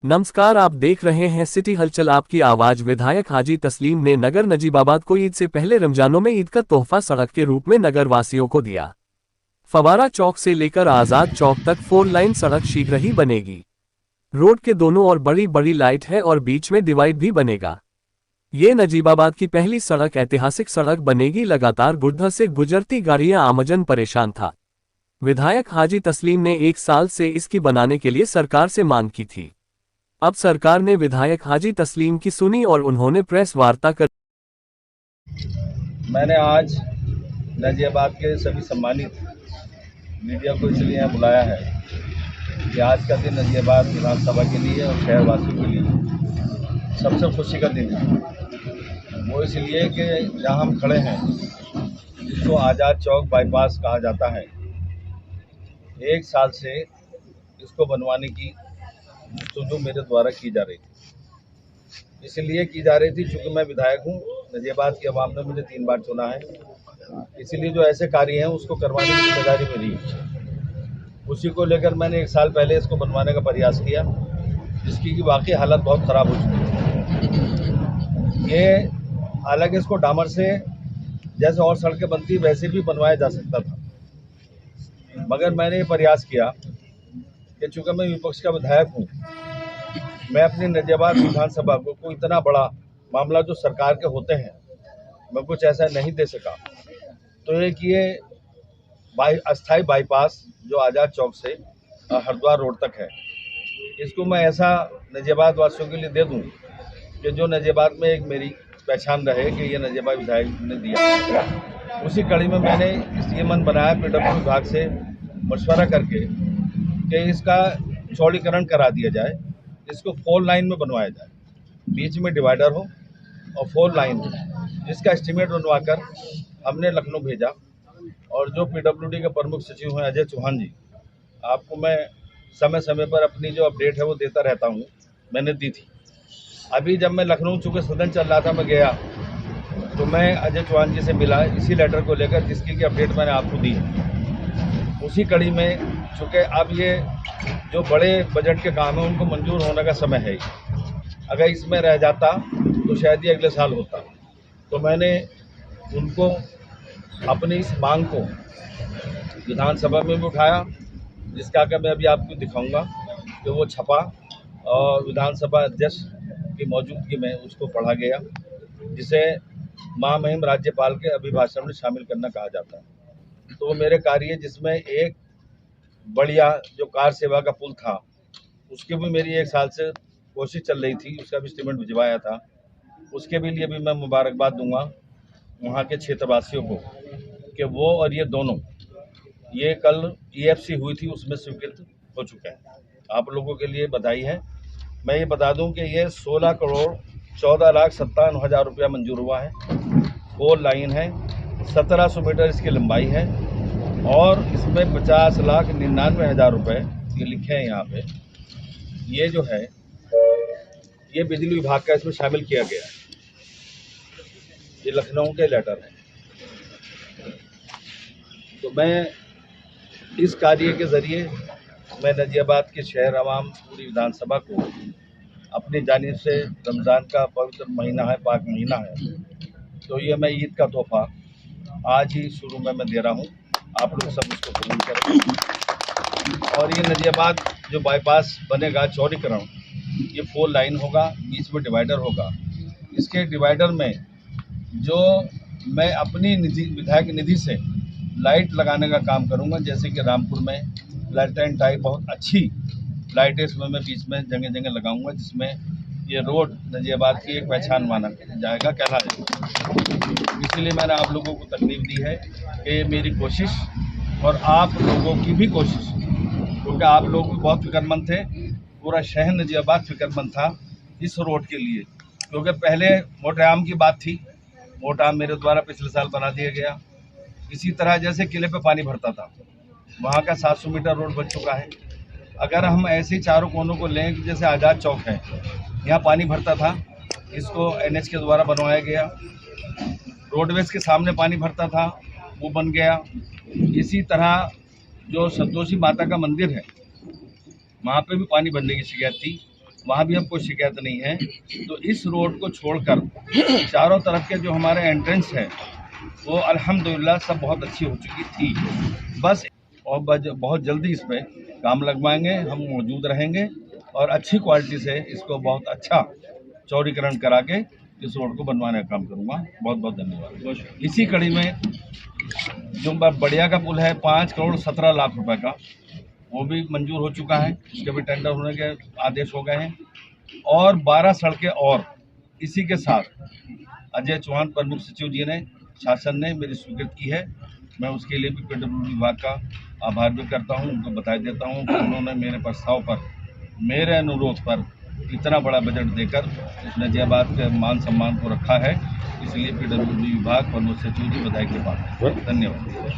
नमस्कार, आप देख रहे हैं सिटी हलचल आपकी आवाज। विधायक हाजी तस्लीम ने नगर नजीबाबाद को ईद से पहले रमजानों में ईद का तोहफा सड़क के रूप में नगर वासियों को दिया। फवारा चौक से लेकर आजाद चौक तक 4 लाइन सड़क शीघ्र ही बनेगी। रोड के दोनों ओर बड़ी बड़ी लाइट है और बीच में डिवाइड भी बनेगा। ये नजीबाबाद की पहली सड़क ऐतिहासिक सड़क बनेगी। लगातार गुड्ढा से गुजरती गाड़ियां आमजन परेशान था। विधायक हाजी तस्लीम ने 1 साल से इसकी बनाने के लिए सरकार से मांग की थी। अब सरकार ने विधायक हाजी तस्लीम की सुनी और उन्होंने प्रेस वार्ता कर। मैंने आज गाजियाबाद के सभी सम्मानित मीडिया को इसलिए यहाँ बुलाया है कि आज का दिन गाजियाबाद विधानसभा के लिए और शहरवासियों के लिए सबसे खुशी का दिन है। वो इसलिए कि जहाँ हम खड़े हैं, जिसको आज़ाद चौक बाईपास कहा जाता है, 1 साल से इसको बनवाने की जो मेरे द्वारा की जा रही थी। इसलिए की जा रही थी क्योंकि मैं विधायक हूँ। गाजियाबाद की आवाम ने मुझे 3 बार चुना है, इसीलिए जो ऐसे कार्य हैं उसको करवाने की जिम्मेदारी मेरी है। उसी को लेकर मैंने 1 साल पहले इसको बनवाने का प्रयास किया, जिसकी कि वाकई हालत बहुत ख़राब हो चुकी थी। ये हालांकि इसको डामर से जैसे और सड़कें बनती वैसे भी बनवाया जा सकता था, मगर मैंने ये प्रयास किया कि चूँकि मैं विपक्ष का विधायक हूँ, मैं अपनी गाजियाबाद विधानसभा को इतना बड़ा मामला जो सरकार के होते हैं, मैं कुछ ऐसा नहीं दे सका। तो ये अस्थाई बाईपास जो आज़ाद चौक से हरिद्वार रोड तक है, इसको मैं ऐसा गाजियाबाद वासियों के लिए दे दूं कि जो गाजियाबाद में एक मेरी पहचान रहे कि ये गाजियाबाद विधायक ने दिया। उसी कड़ी में मैंने ये मन बनाया पीडब्ल्यू विभाग से मशवरा करके कि इसका चौड़ीकरण करा दिया जाए, इसको 4 लाइन में बनवाया जाए, बीच में डिवाइडर हो और 4 लाइन हो, जिसका एस्टीमेट बनवाकर हमने लखनऊ भेजा। और जो पीडब्ल्यूडी के प्रमुख सचिव हैं अजय चौहान जी, आपको मैं समय समय पर अपनी जो अपडेट है वो देता रहता हूँ, मैंने दी थी। अभी जब मैं लखनऊ चूँकि सदन चल रहा था, मैं गया तो मैं अजय चौहान जी से मिला इसी लेटर को लेकर, जिसकी की अपडेट मैंने आपको दी। उसी कड़ी में चूँकि अब ये जो बड़े बजट के काम हैं उनको मंजूर होने का समय है, अगर इसमें रह जाता तो शायद ये अगले साल होता। तो मैंने उनको अपनी इस मांग को विधानसभा में भी उठाया, जिसका कि मैं अभी आपको दिखाऊंगा कि वो छपा और विधानसभा अध्यक्ष की मौजूदगी में उसको पढ़ा गया, जिसे महामहिम राज्यपाल के अभिभाषण में शामिल करना कहा जाता है। तो वो मेरे कार्य, जिसमें एक बढ़िया जो कार सेवा का पुल था, उसकी भी मेरी 1 साल से कोशिश चल रही थी, उसका भी एस्टीमेट भिजवाया था। उसके भी लिए भी मैं मुबारकबाद दूंगा वहाँ के क्षेत्रवासियों को कि वो और ये दोनों, ये कल EFC हुई थी उसमें स्वीकृत हो चुका है। आप लोगों के लिए बधाई है। मैं ये बता दूं कि ये 16,14,57,000 रुपया मंजूर हुआ है। 4 लाइन है, 1700 मीटर इसकी लंबाई है और इसमें 50,99,000 रुपये ये लिखे हैं यहाँ पे। ये जो है ये बिजली विभाग का इसमें शामिल किया गया है। ये लखनऊ के लेटर है। तो मैं इस कार्य के ज़रिए मैं गाजियाबाद के शहर आवाम पूरी विधानसभा को अपनी जानिब से, रमज़ान का पवित्र महीना है, पाक महीना है, तो ये मैं ईद का तोहफा आज ही शुरू में मैं दे रहा हूँ। आप लोग सब इसको कबूल करें। और ये गाजियाबाद जो बाईपास बनेगा चौड़ीकरण, ये 4 लाइन होगा, बीच में डिवाइडर होगा। इसके डिवाइडर में जो मैं अपनी निधि, विधायक निधि से लाइट लगाने का काम करूंगा, जैसे कि रामपुर में लाइट टाइप बहुत अच्छी लाइटें इसमें मैं बीच में जगह जगह लगाऊंगा, जिसमें ये रोड गाजियाबाद की एक पहचान माना जाएगा, कहला जाएगा। इसलिए मैंने आप लोगों को तकलीफ दी है कि ये मेरी कोशिश और आप लोगों की भी कोशिश, क्योंकि आप लोग भी बहुत फिक्रमंद थे, पूरा शहर गाजियाबाद फिक्रमंद था इस रोड के लिए। क्योंकि पहले मोटाम की बात थी, मोटाम मेरे द्वारा पिछले साल बना दिया गया। इसी तरह जैसे किले पे पानी भरता था, वहाँ का 700 मीटर रोड बन चुका है। अगर हम ऐसे चारों कोनों को लें कि जैसे आज़ाद चौक है, यहाँ पानी भरता था, इसको NH के द्वारा बनवाया गया। रोडवेज के सामने पानी भरता था, वो बन गया। इसी तरह जो संतोषी माता का मंदिर है, वहाँ पे भी पानी भरने की शिकायत थी, वहाँ भी अब कोई शिकायत नहीं है। तो इस रोड को छोड़कर चारों तरफ के जो हमारे एंट्रेंस है वो अल्हम्दुलिल्लाह सब बहुत अच्छी हो चुकी थी। बस और बहुत जल्दी इस पे काम लगवाएंगे, हम मौजूद रहेंगे और अच्छी क्वालिटी से इसको बहुत अच्छा चौड़ीकरण करा के इस रोड को बनवाने का काम करूँगा। बहुत बहुत धन्यवाद। इसी कड़ी में जो बढ़िया का पुल है 5,17,00,000 रुपए का, वो भी मंजूर हो चुका है, उसके भी टेंडर होने के आदेश हो गए हैं। और 12 सड़कें और इसी के साथ अजय चौहान प्रमुख सचिव जी ने शासन ने मेरी स्वीकृत की है। मैं उसके लिए भी पीडब्ल्यूडी विभाग का आभार भी करता हूं, उनको बता देता हूं कि उन्होंने मेरे प्रस्ताव पर, मेरे अनुरोध पर इतना बड़ा बजट देकर इस नजियाबाद के मान सम्मान को रखा है। इसलिए पीडब्ल्यूडी विभाग प्रमुख सचिव जी बधाई के पात्र हैं। धन्यवाद।